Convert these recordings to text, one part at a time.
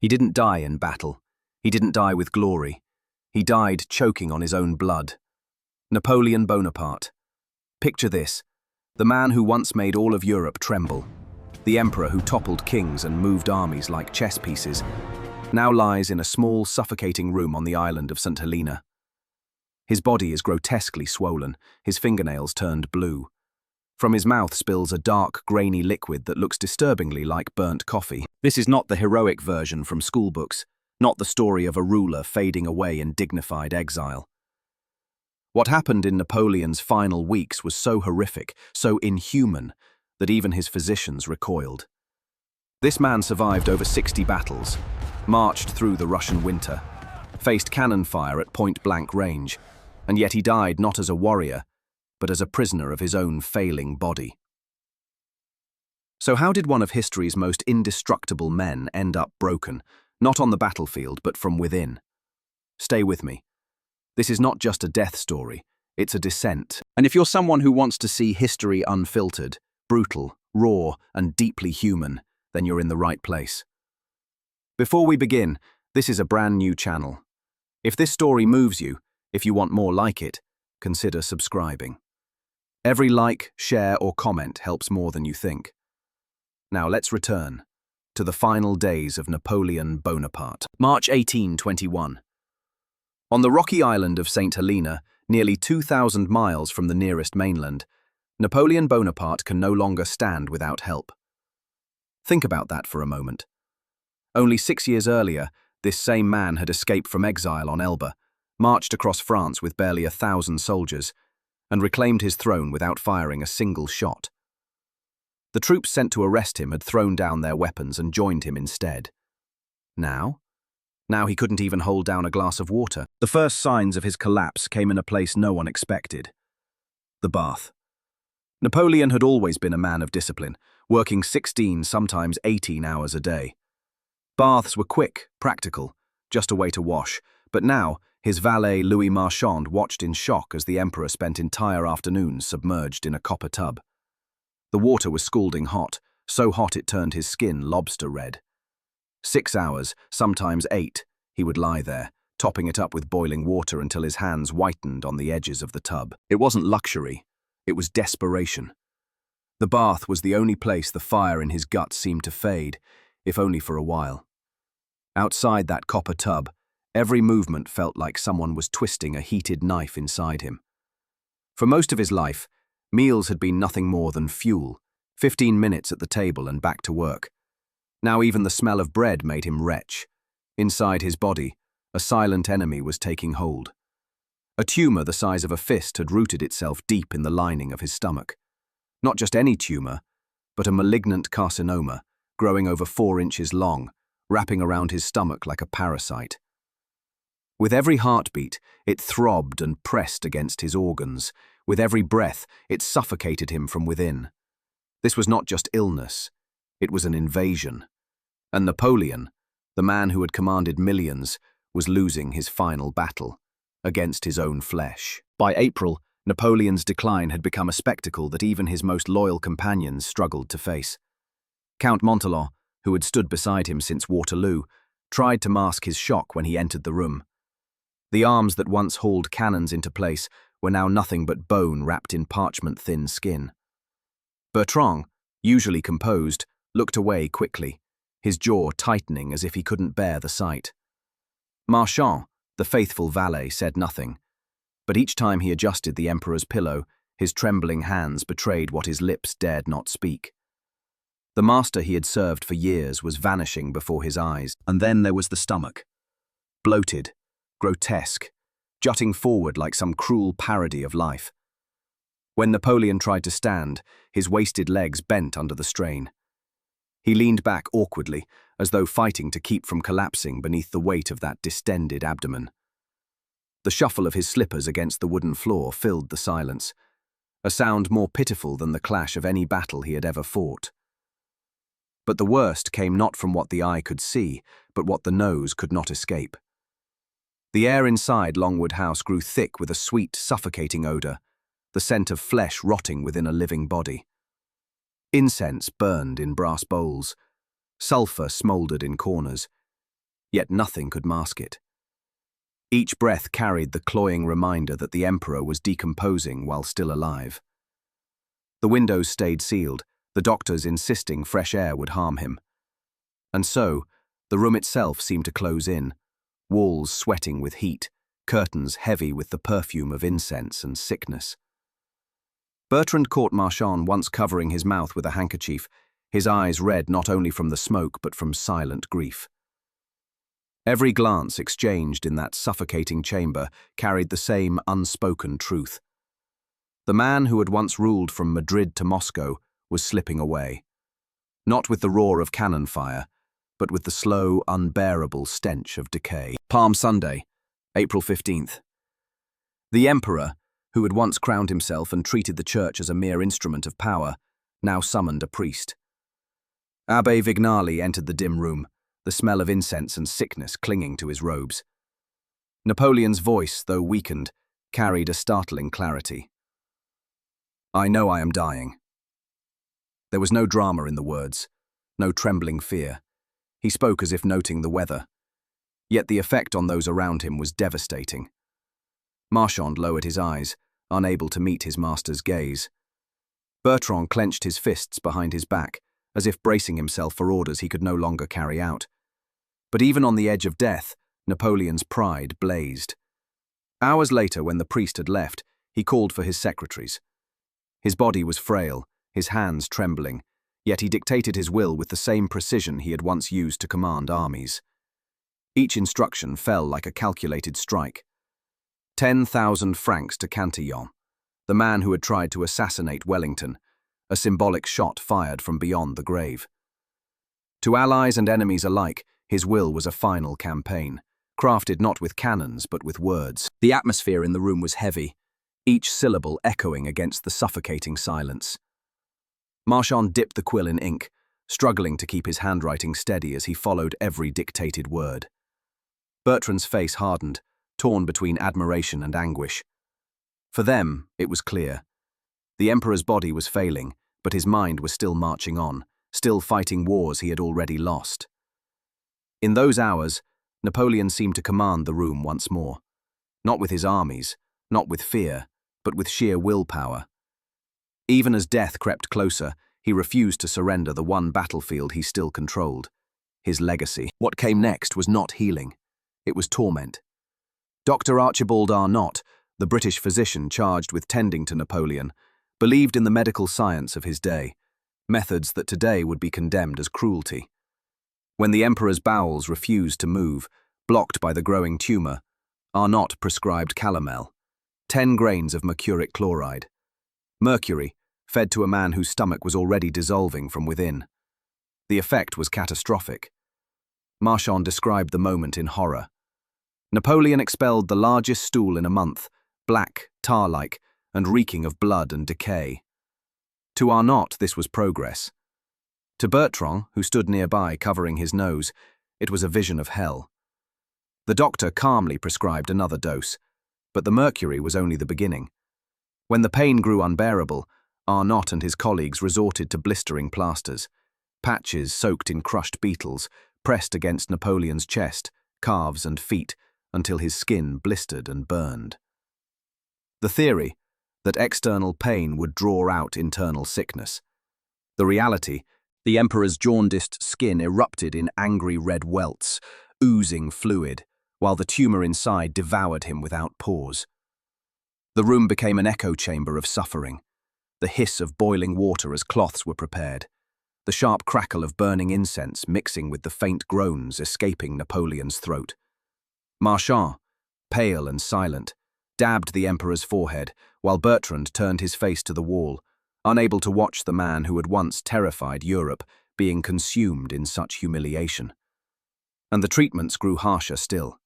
He didn't die in battle. He didn't die with glory. He died choking on his own blood. Napoleon Bonaparte. Picture this: the man who once made all of Europe tremble, the emperor who toppled kings and moved armies like chess pieces, now lies in a small, suffocating room on the island of Saint Helena. His body is grotesquely swollen, his fingernails turned blue. From his mouth spills a dark, grainy liquid that looks disturbingly like burnt coffee. This is not the heroic version from schoolbooks, not the story of a ruler fading away in dignified exile. What happened in Napoleon's final weeks was so horrific, so inhuman, that even his physicians recoiled. This man survived over 60 battles, marched through the Russian winter, faced cannon fire at point-blank range, and yet he died not as a warrior, but as a prisoner of his own failing body. So how did one of history's most indestructible men end up broken, not on the battlefield, but from within? Stay with me. This is not just a death story, it's a descent. And if you're someone who wants to see history unfiltered, brutal, raw, and deeply human, then you're in the right place. Before we begin, this is a brand new channel. If this story moves you, if you want more like it, consider subscribing. Every like, share, or comment helps more than you think. Now let's return to the final days of Napoleon Bonaparte. March 1821. On the rocky island of Saint Helena, nearly 2,000 miles from the nearest mainland, Napoleon Bonaparte can no longer stand without help. Think about that for a moment. Only 6 years earlier, this same man had escaped from exile on Elba, marched across France with barely 1,000 soldiers, and reclaimed his throne without firing a single shot. The troops sent to arrest him had thrown down their weapons and joined him instead. Now he couldn't even hold down a glass of water. The first signs of his collapse came in a place no one expected: the bath. Napoleon had always been a man of discipline, working 16, sometimes 18 hours a day. Baths were quick, practical, just a way to wash, but now his valet Louis Marchand watched in shock as the emperor spent entire afternoons submerged in a copper tub. The water was scalding hot, so hot it turned his skin lobster red. 6 hours, sometimes 8, he would lie there, topping it up with boiling water until his hands whitened on the edges of the tub. It wasn't luxury, it was desperation. The bath was the only place the fire in his gut seemed to fade, if only for a while. Outside that copper tub, every movement felt like someone was twisting a heated knife inside him. For most of his life, meals had been nothing more than fuel, 15 minutes at the table and back to work. Now even the smell of bread made him retch. Inside his body, a silent enemy was taking hold. A tumor the size of a fist had rooted itself deep in the lining of his stomach. Not just any tumor, but a malignant carcinoma, growing over 4 inches long, wrapping around his stomach like a parasite. With every heartbeat, it throbbed and pressed against his organs. With every breath, it suffocated him from within. This was not just illness, it was an invasion. And Napoleon, the man who had commanded millions, was losing his final battle against his own flesh. By April, Napoleon's decline had become a spectacle that even his most loyal companions struggled to face. Count Montholon, who had stood beside him since Waterloo, tried to mask his shock when he entered the room. The arms that once hauled cannons into place were now nothing but bone wrapped in parchment-thin skin. Bertrand, usually composed, looked away quickly, his jaw tightening as if he couldn't bear the sight. Marchand, the faithful valet, said nothing, but each time he adjusted the emperor's pillow, his trembling hands betrayed what his lips dared not speak. The master he had served for years was vanishing before his eyes. And then there was the stomach. Bloated, grotesque, jutting forward like some cruel parody of life. When Napoleon tried to stand, his wasted legs bent under the strain. He leaned back awkwardly, as though fighting to keep from collapsing beneath the weight of that distended abdomen. The shuffle of his slippers against the wooden floor filled the silence, a sound more pitiful than the clash of any battle he had ever fought. But the worst came not from what the eye could see, but what the nose could not escape. The air inside Longwood House grew thick with a sweet, suffocating odour, the scent of flesh rotting within a living body. Incense burned in brass bowls. Sulphur smouldered in corners. yet nothing could mask it. Each breath carried the cloying reminder that the emperor was decomposing while still alive. The windows stayed sealed, the doctors insisting fresh air would harm him. And so, the room itself seemed to close in, walls sweating with heat, curtains heavy with the perfume of incense and sickness. Bertrand caught Marchand once covering his mouth with a handkerchief, his eyes red not only from the smoke but from silent grief. Every glance exchanged in that suffocating chamber carried the same unspoken truth. The man who had once ruled from Madrid to Moscow was slipping away, not with the roar of cannon fire, but with the slow, unbearable stench of decay. Palm Sunday, April 15th. The emperor, who had once crowned himself and treated the church as a mere instrument of power, now summoned a priest. Abbé Vignali entered the dim room, the smell of incense and sickness clinging to his robes. Napoleon's voice, though weakened, carried a startling clarity. "I know I am dying." There was no drama in the words, no trembling fear. He spoke as if noting the weather. Yet the effect on those around him was devastating. Marchand lowered his eyes, unable to meet his master's gaze. Bertrand clenched his fists behind his back, as if bracing himself for orders he could no longer carry out. But even on the edge of death, Napoleon's pride blazed. Hours later, when the priest had left, he called for his secretaries. His body was frail, his hands trembling, yet he dictated his will with the same precision he had once used to command armies. Each instruction fell like a calculated strike. 10,000 francs to Cantillon, the man who had tried to assassinate Wellington, a symbolic shot fired from beyond the grave. To allies and enemies alike, his will was a final campaign, crafted not with cannons but with words. The atmosphere in the room was heavy, each syllable echoing against the suffocating silence. Marchand dipped the quill in ink, struggling to keep his handwriting steady as he followed every dictated word. Bertrand's face hardened, torn between admiration and anguish. For them, it was clear. The emperor's body was failing, but his mind was still marching on, still fighting wars he had already lost. In those hours, Napoleon seemed to command the room once more. Not with his armies, not with fear, but with sheer willpower. Even as death crept closer, he refused to surrender the one battlefield he still controlled, his legacy. What came next was not healing. It was torment. Dr. Archibald Arnott, the British physician charged with tending to Napoleon, believed in the medical science of his day, methods that today would be condemned as cruelty. When the emperor's bowels refused to move, blocked by the growing tumour, Arnott prescribed calomel, 10 grains of mercuric chloride. Mercury, fed to a man whose stomach was already dissolving from within. The effect was catastrophic. Marchand described the moment in horror. Napoleon expelled the largest stool in a month, black, tar-like, and reeking of blood and decay. To Arnott, this was progress. To Bertrand, who stood nearby covering his nose, it was a vision of hell. The doctor calmly prescribed another dose, but the mercury was only the beginning. When the pain grew unbearable, Arnott and his colleagues resorted to blistering plasters, patches soaked in crushed beetles, pressed against Napoleon's chest, calves and feet, until his skin blistered and burned. The theory, that external pain would draw out internal sickness. The reality, the emperor's jaundiced skin erupted in angry red welts, oozing fluid, while the tumour inside devoured him without pause. The room became an echo chamber of suffering, the hiss of boiling water as cloths were prepared, the sharp crackle of burning incense mixing with the faint groans escaping Napoleon's throat. Marchand, pale and silent, dabbed the emperor's forehead, while Bertrand turned his face to the wall, unable to watch the man who had once terrified Europe being consumed in such humiliation. And the treatments grew harsher still.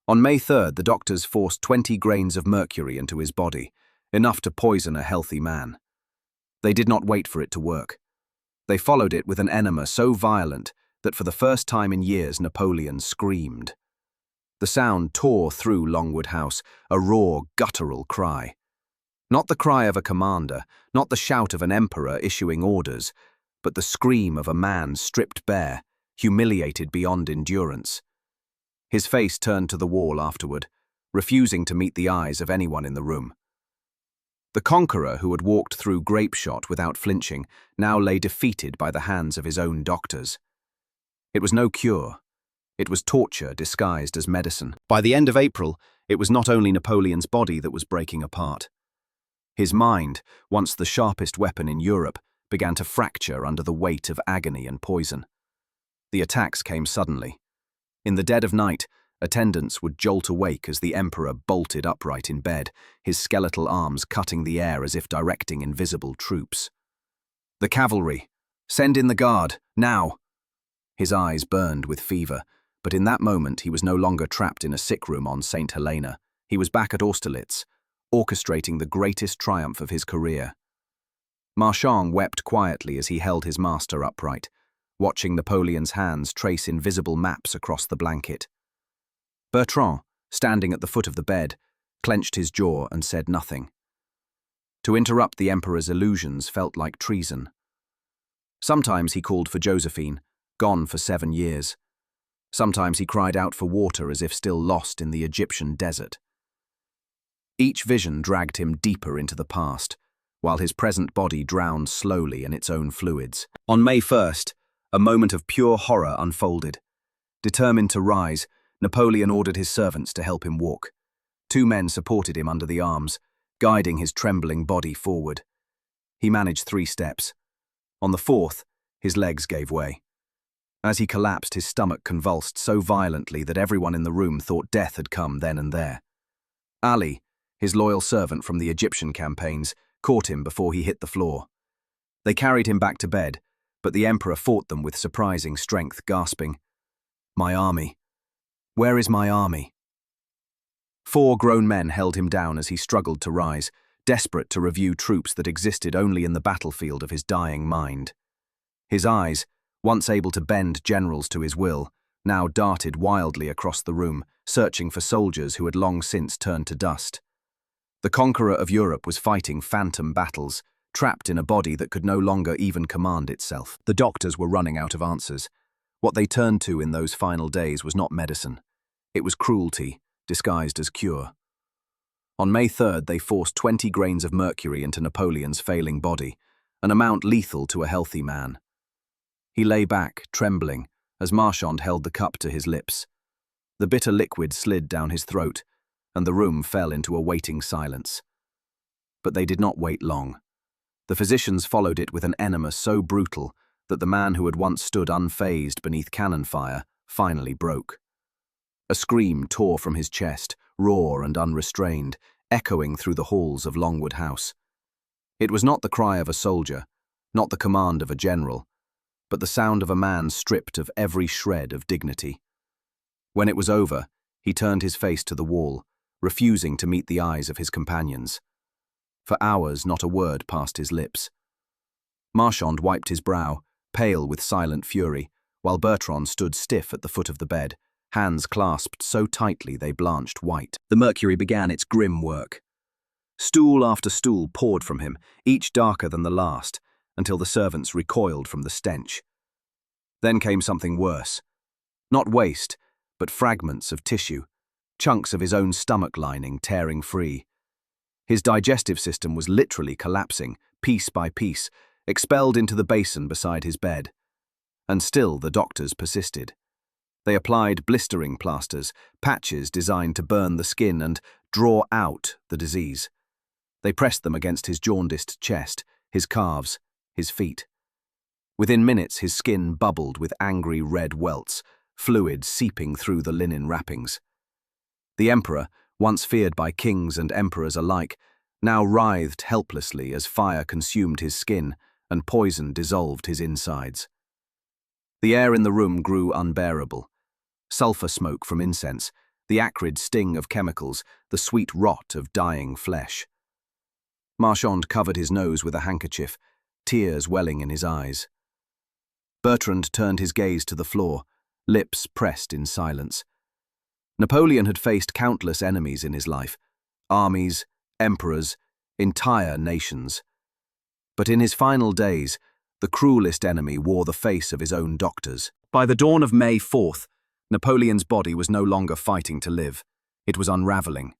On May 3rd, the doctors forced 20 grains of mercury into his body, enough to poison a healthy man. They did not wait for it to work. They followed it with an enema so violent that for the first time in years Napoleon screamed. The sound tore through Longwood House, a raw, guttural cry. Not the cry of a commander, not the shout of an emperor issuing orders, but the scream of a man stripped bare, humiliated beyond endurance. His face turned to the wall afterward, refusing to meet the eyes of anyone in the room. The conqueror who had walked through grape shot without flinching now lay defeated by the hands of his own doctors. It was no cure. It was torture disguised as medicine. By the end of April, it was not only Napoleon's body that was breaking apart. His mind, once the sharpest weapon in Europe, began to fracture under the weight of agony and poison. The attacks came suddenly. In the dead of night, attendants would jolt awake as the emperor bolted upright in bed, his skeletal arms cutting the air as if directing invisible troops. "The cavalry! Send in the guard, now!" His eyes burned with fever, but in that moment he was no longer trapped in a sick room on Saint Helena. He was back at Austerlitz, orchestrating the greatest triumph of his career. Marchand wept quietly as he held his master upright, watching Napoleon's hands trace invisible maps across the blanket. Bertrand, standing at the foot of the bed, clenched his jaw and said nothing. To interrupt the emperor's illusions felt like treason. Sometimes he called for Josephine, gone for 7 years. Sometimes he cried out for water as if still lost in the Egyptian desert. Each vision dragged him deeper into the past, while his present body drowned slowly in its own fluids. On May 1st, a moment of pure horror unfolded. Determined to rise, Napoleon ordered his servants to help him walk. 2 men supported him under the arms, guiding his trembling body forward. He managed 3 steps. On the 4th, his legs gave way. As he collapsed, his stomach convulsed so violently that everyone in the room thought death had come then and there. Ali, his loyal servant from the Egyptian campaigns, caught him before he hit the floor. They carried him back to bed, but the emperor fought them with surprising strength, gasping, "My army! Where is my army?" 4 grown men held him down as he struggled to rise, desperate to review troops that existed only in the battlefield of his dying mind. His eyes, once able to bend generals to his will, now darted wildly across the room, searching for soldiers who had long since turned to dust. The conqueror of Europe was fighting phantom battles, trapped in a body that could no longer even command itself. The doctors were running out of answers. What they turned to in those final days was not medicine. It was cruelty, disguised as cure. On May 3rd, they forced 20 grains of mercury into Napoleon's failing body, an amount lethal to a healthy man. He lay back, trembling, as Marchand held the cup to his lips. The bitter liquid slid down his throat, and the room fell into a waiting silence. But they did not wait long. The physicians followed it with an enema so brutal that the man who had once stood unfazed beneath cannon fire finally broke. A scream tore from his chest, raw and unrestrained, echoing through the halls of Longwood House. It was not the cry of a soldier, not the command of a general, but the sound of a man stripped of every shred of dignity. When it was over, he turned his face to the wall, refusing to meet the eyes of his companions. For hours, not a word passed his lips. Marchand wiped his brow, pale with silent fury, while Bertrand stood stiff at the foot of the bed, hands clasped so tightly they blanched white. The mercury began its grim work. Stool after stool poured from him, each darker than the last, until the servants recoiled from the stench. Then came something worse. Not waste, but fragments of tissue, chunks of his own stomach lining tearing free. His digestive system was literally collapsing, piece by piece, expelled into the basin beside his bed. And still the doctors persisted. They applied blistering plasters, patches designed to burn the skin and draw out the disease. They pressed them against his jaundiced chest, his calves, his feet. Within minutes his skin bubbled with angry red welts, fluid seeping through the linen wrappings. The emperor, once feared by kings and emperors alike, now writhed helplessly as fire consumed his skin and poison dissolved his insides. The air in the room grew unbearable. Sulphur smoke from incense, the acrid sting of chemicals, the sweet rot of dying flesh. Marchand covered his nose with a handkerchief, tears welling in his eyes. Bertrand turned his gaze to the floor, lips pressed in silence. Napoleon had faced countless enemies in his life, armies, emperors, entire nations. But in his final days, the cruelest enemy wore the face of his own doctors. By the dawn of May 4th, Napoleon's body was no longer fighting to live. It was unraveling.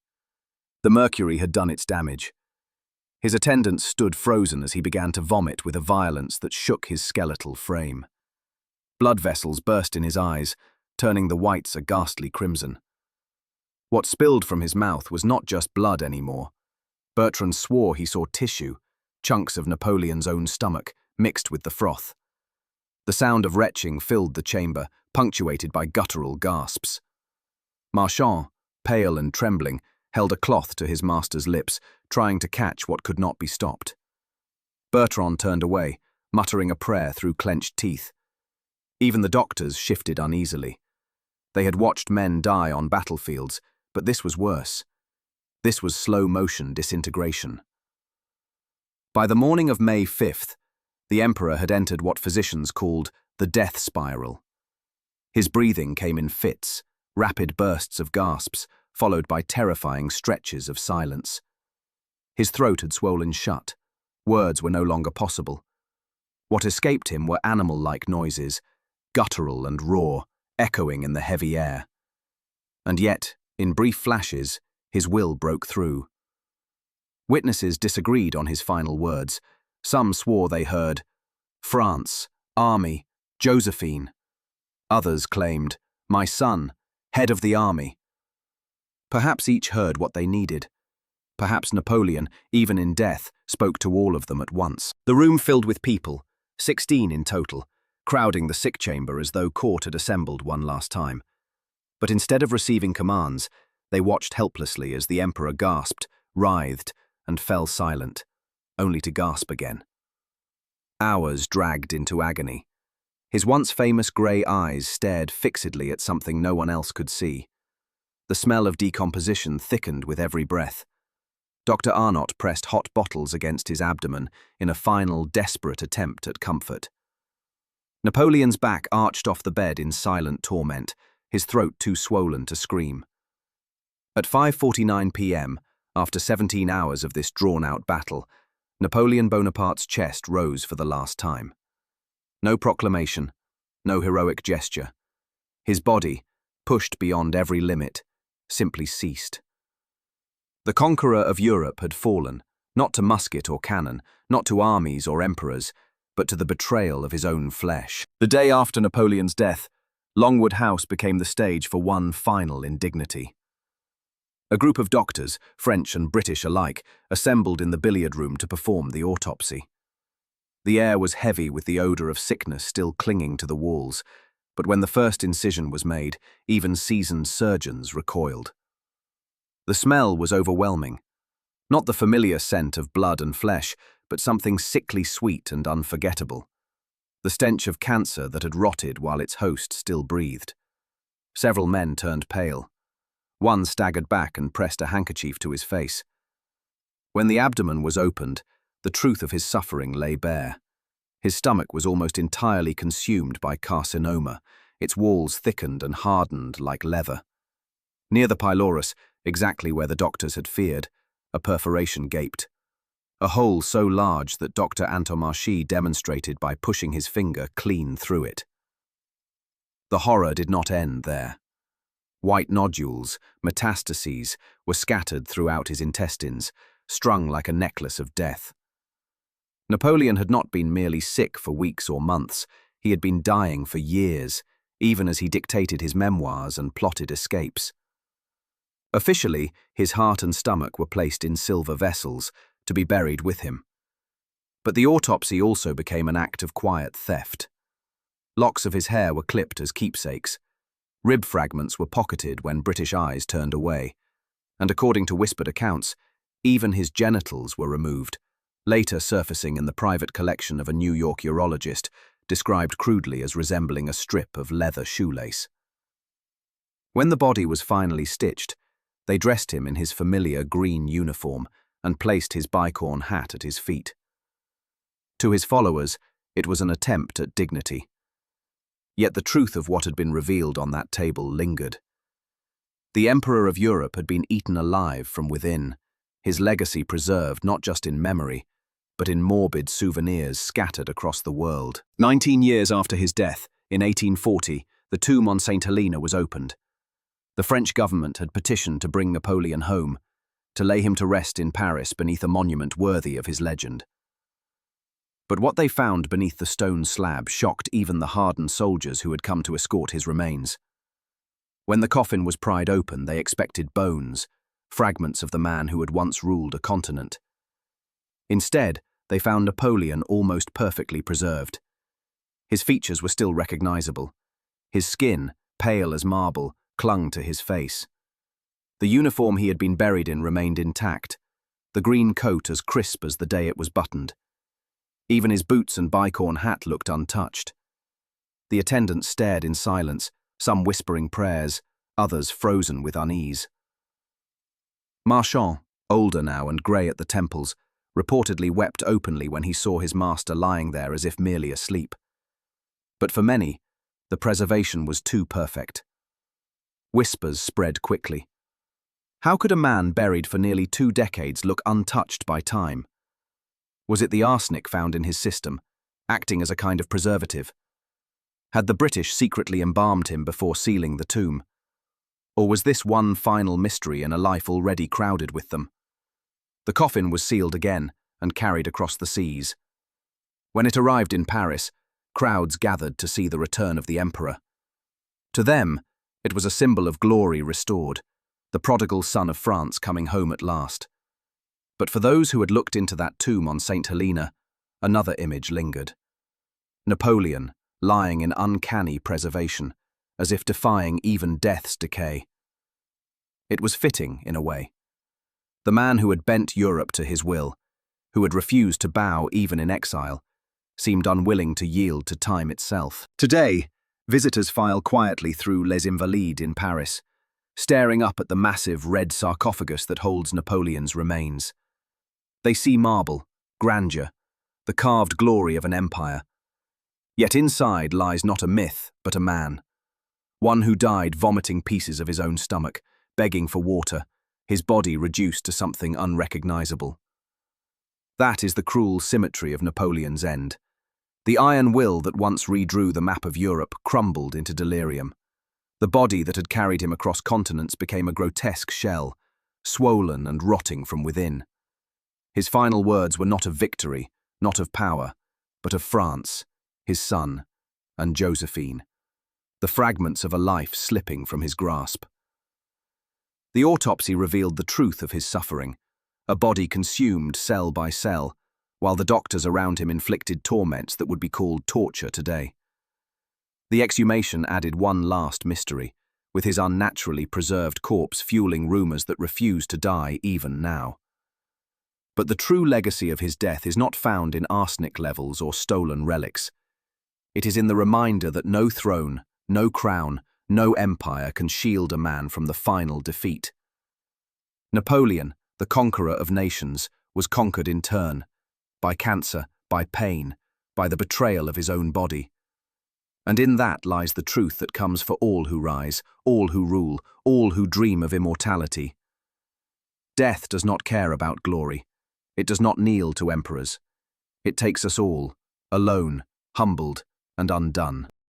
The mercury had done its damage. His attendants stood frozen as he began to vomit with a violence that shook his skeletal frame. Blood vessels burst in his eyes, turning the whites a ghastly crimson. What spilled from his mouth was not just blood anymore. Bertrand swore he saw tissue, chunks of Napoleon's own stomach, mixed with the froth. The sound of retching filled the chamber, punctuated by guttural gasps. Marchand, pale and trembling, held a cloth to his master's lips, trying to catch what could not be stopped. Bertrand turned away, muttering a prayer through clenched teeth. Even the doctors shifted uneasily. They had watched men die on battlefields, but this was worse. This was slow-motion disintegration. By the morning of May 5th, the emperor had entered what physicians called the death spiral. His breathing came in fits, rapid bursts of gasps, followed by terrifying stretches of silence. His throat had swollen shut. Words were no longer possible. What escaped him were animal-like noises, guttural and raw, echoing in the heavy air. And yet, in brief flashes, his will broke through. Witnesses disagreed on his final words. Some swore they heard, "France, army, Josephine." Others claimed, "My son, head of the army." Perhaps each heard what they needed. Perhaps Napoleon, even in death, spoke to all of them at once. The room filled with people, 16 in total, crowding the sick chamber as though court had assembled one last time. But instead of receiving commands, they watched helplessly as the emperor gasped, writhed, and fell silent, only to gasp again. Hours dragged into agony. His once famous grey eyes stared fixedly at something no one else could see. The smell of decomposition thickened with every breath. Dr. Arnott pressed hot bottles against his abdomen in a final, desperate attempt at comfort. Napoleon's back arched off the bed in silent torment, his throat too swollen to scream. At 5:49 p.m., after 17 hours of this drawn-out battle, Napoleon Bonaparte's chest rose for the last time. No proclamation, no heroic gesture. His body, pushed beyond every limit, simply ceased. The conqueror of Europe had fallen, not to musket or cannon, not to armies or emperors, but to the betrayal of his own flesh. The day after Napoleon's death, Longwood House became the stage for one final indignity. A group of doctors, French and British alike, assembled in the billiard room to perform the autopsy. The air was heavy with the odor of sickness still clinging to the walls, but when the first incision was made, even seasoned surgeons recoiled. The smell was overwhelming. Not the familiar scent of blood and flesh, but something sickly sweet and unforgettable. The stench of cancer that had rotted while its host still breathed. Several men turned pale. One staggered back and pressed a handkerchief to his face. When the abdomen was opened, the truth of his suffering lay bare. His stomach was almost entirely consumed by carcinoma, its walls thickened and hardened like leather. Near the pylorus, exactly where the doctors had feared, a perforation gaped. A hole so large that Dr. Antomarchi demonstrated by pushing his finger clean through it. The horror did not end there. White nodules, metastases, were scattered throughout his intestines, strung like a necklace of death. Napoleon had not been merely sick for weeks or months, he had been dying for years, even as he dictated his memoirs and plotted escapes. Officially, his heart and stomach were placed in silver vessels, to be buried with him. But the autopsy also became an act of quiet theft. Locks of his hair were clipped as keepsakes. Rib fragments were pocketed when British eyes turned away. And according to whispered accounts, even his genitals were removed, later surfacing in the private collection of a New York urologist, described crudely as resembling a strip of leather shoelace. When the body was finally stitched, they dressed him in his familiar green uniform and placed his bicorn hat at his feet. To his followers, it was an attempt at dignity. Yet the truth of what had been revealed on that table lingered. The Emperor of Europe had been eaten alive from within, his legacy preserved not just in memory, but in morbid souvenirs scattered across the world. 19 years after his death, in 1840, the tomb on Saint Helena was opened. The French government had petitioned to bring Napoleon home, to lay him to rest in Paris beneath a monument worthy of his legend. But what they found beneath the stone slab shocked even the hardened soldiers who had come to escort his remains. When the coffin was pried open, they expected bones, fragments of the man who had once ruled a continent. Instead, they found Napoleon almost perfectly preserved. His features were still recognizable. His skin, pale as marble, clung to his face. The uniform he had been buried in remained intact, the green coat as crisp as the day it was buttoned. Even his boots and bicorn hat looked untouched. The attendants stared in silence, some whispering prayers, others frozen with unease. Marchand, older now and grey at the temples, reportedly wept openly when he saw his master lying there as if merely asleep. But for many, the preservation was too perfect. Whispers spread quickly. How could a man buried for nearly 2 decades look untouched by time? Was it the arsenic found in his system, acting as a kind of preservative? Had the British secretly embalmed him before sealing the tomb? Or was this one final mystery in a life already crowded with them? The coffin was sealed again and carried across the seas. When it arrived in Paris, crowds gathered to see the return of the emperor. To them, it was a symbol of glory restored, the prodigal son of France coming home at last. But for those who had looked into that tomb on Saint Helena, another image lingered. Napoleon, lying in uncanny preservation, as if defying even death's decay. It was fitting, in a way. The man who had bent Europe to his will, who had refused to bow even in exile, seemed unwilling to yield to time itself. Today, visitors file quietly through Les Invalides in Paris, staring up at the massive red sarcophagus that holds Napoleon's remains. They see marble, grandeur, the carved glory of an empire. Yet inside lies not a myth, but a man. One who died vomiting pieces of his own stomach, begging for water, his body reduced to something unrecognizable. That is the cruel symmetry of Napoleon's end. The iron will that once redrew the map of Europe crumbled into delirium. The body that had carried him across continents became a grotesque shell, swollen and rotting from within. His final words were not of victory, not of power, but of France, his son, and Josephine, the fragments of a life slipping from his grasp. The autopsy revealed the truth of his suffering, a body consumed cell by cell, while the doctors around him inflicted torments that would be called torture today. The exhumation added one last mystery, with his unnaturally preserved corpse fueling rumors that refused to die even now. But the true legacy of his death is not found in arsenic levels or stolen relics. It is in the reminder that no throne, no crown, no empire can shield a man from the final defeat. Napoleon, the conqueror of nations, was conquered in turn, by cancer, by pain, by the betrayal of his own body. And in that lies the truth that comes for all who rise, all who rule, all who dream of immortality. Death does not care about glory. It does not kneel to emperors. It takes us all, alone, humbled, and undone.